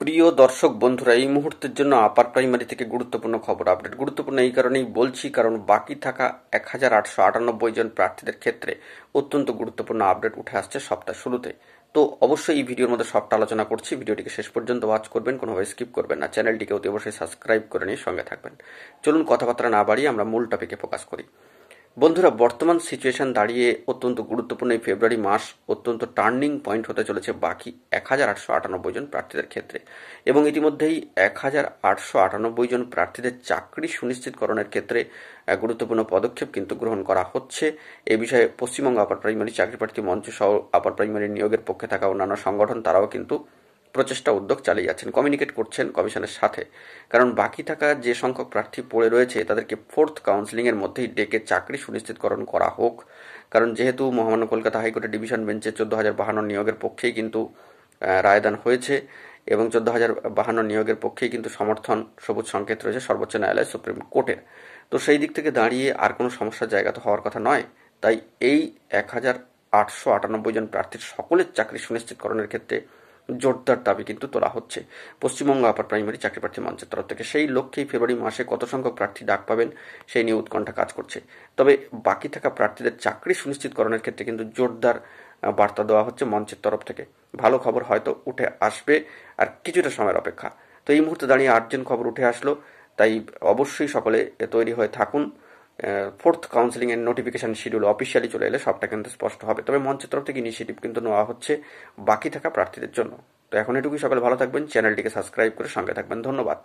প্রিয় দর্শক বন্ধুরা, এই মুহূর্তের জন্য আপার প্রাইমারি থেকে গুরুত্বপূর্ণ খবর আপডেট। গুরুত্বপূর্ণ এই কারণেই বলছি, কারণ বাকি থাকা 1898 জন প্রার্থীদের ক্ষেত্রে অত্যন্ত গুরুত্বপূর্ণ আপডেট উঠে আসছে সপ্তাহ শুরুতে। তো অবশ্যই এই ভিডিওর মধ্যে সবটা আলোচনা করছি। ভিডিওটিকে শেষ পর্যন্ত ওয়াচ করবেন, কোনোভাবে স্কিপ করবেন না। চ্যানেলটিকে অতি অবশ্যই সাবস্ক্রাইব করে নিয়ে সঙ্গে থাকবেন। চলুন কথাবার্তা না বাড়িয়ে আমরা মূল টপিকে ফোকাস করি। বন্ধুরা, বর্তমান সিচুয়েশন দাঁড়িয়ে অত্যন্ত গুরুত্বপূর্ণ এই ফেব্রুয়ারি মাস অত্যন্ত টার্নিং পয়েন্ট হতে চলেছে বাকি 1898 জন প্রার্থীদের ক্ষেত্রে, এবং ইতিমধ্যেই 1898 জন প্রার্থীদের চাকরি সুনিশ্চিতকরণের ক্ষেত্রে গুরুত্বপূর্ণ পদক্ষেপ কিন্তু গ্রহণ করা হচ্ছে। এ বিষয়ে পশ্চিমবঙ্গ আপার প্রাইমারি চাকরি প্রার্থী মঞ্চ সহ আপার প্রাইমারি নিয়োগের পক্ষে থাকা অন্যান্য সংগঠন তারাও কিন্তু প্রচেষ্টা উদ্যোগ চালিয়ে যাচ্ছেন, কমিউনিকেট করছেন কমিশনের সাথে। কারণ বাকি থাকা যে সংখ্যক প্রার্থী পড়ে রয়েছে তাদেরকে ফোর্থ কাউন্সিলিংয়ের মধ্যেই ডেকে চাকরি সুনিশ্চিতকরণ করা হোক। কারণ যেহেতু মহামান্য কলকাতা হাইকোর্টের ডিভিশন বেঞ্চে 14,052 নিয়োগের পক্ষেই কিন্তু রায়দান হয়েছে, এবং 14,052 নিয়োগের পক্ষেই কিন্তু সমর্থন সবুজ সংকেত রয়েছে সর্বোচ্চ ন্যায়ালয় সুপ্রিম কোর্টের। তো সেই দিক থেকে দাঁড়িয়ে আর কোনো সমস্যার জায়গা তো হওয়ার কথা নয়। তাই এই 1898 জন প্রার্থীর সকলের চাকরি সুনিশ্চিতকরণের ক্ষেত্রে জোরদার দাবি কিন্তু তোলা হচ্ছে পশ্চিমবঙ্গ আপার প্রাইমারি চাকরি প্রার্থী মঞ্চের তরফ থেকে। সেই লক্ষ্যেই ফেব্রুয়ারি মাসে কত সংখ্যক প্রার্থী ডাক পাবেন সেই নিয়ে উৎকণ্ঠা কাজ করছে। তবে বাকি থাকা প্রার্থীদের চাকরি সুনিশ্চিতকরণের ক্ষেত্রে কিন্তু জোরদার বার্তা দেওয়া হচ্ছে মঞ্চের তরফ থেকে। ভালো খবর হয়তো উঠে আসবে, আর কিছুটা সময়ের অপেক্ষা। তো এই মুহূর্তে দাঁড়িয়ে 8 জন খবর উঠে আসলো, তাই অবশ্যই সকলে তৈরি হয়ে থাকুন। ফোর্থ কাউন্সিলিং এর নোটিফিকেশন শিডিউল অফিসিয়ালি চলে এলে সবটা কিন্তু স্পষ্ট হবে। তবে মঞ্চের তরফ থেকে ইনিশিয়েটিভ কিন্তু নেওয়া হচ্ছে বাকি থাকা প্রার্থীদের জন্য। তো এখন এটুকুই, সকলে ভালো থাকবেন, চ্যানেলটিকে সাবস্ক্রাইব করে সঙ্গে থাকবেন। ধন্যবাদ।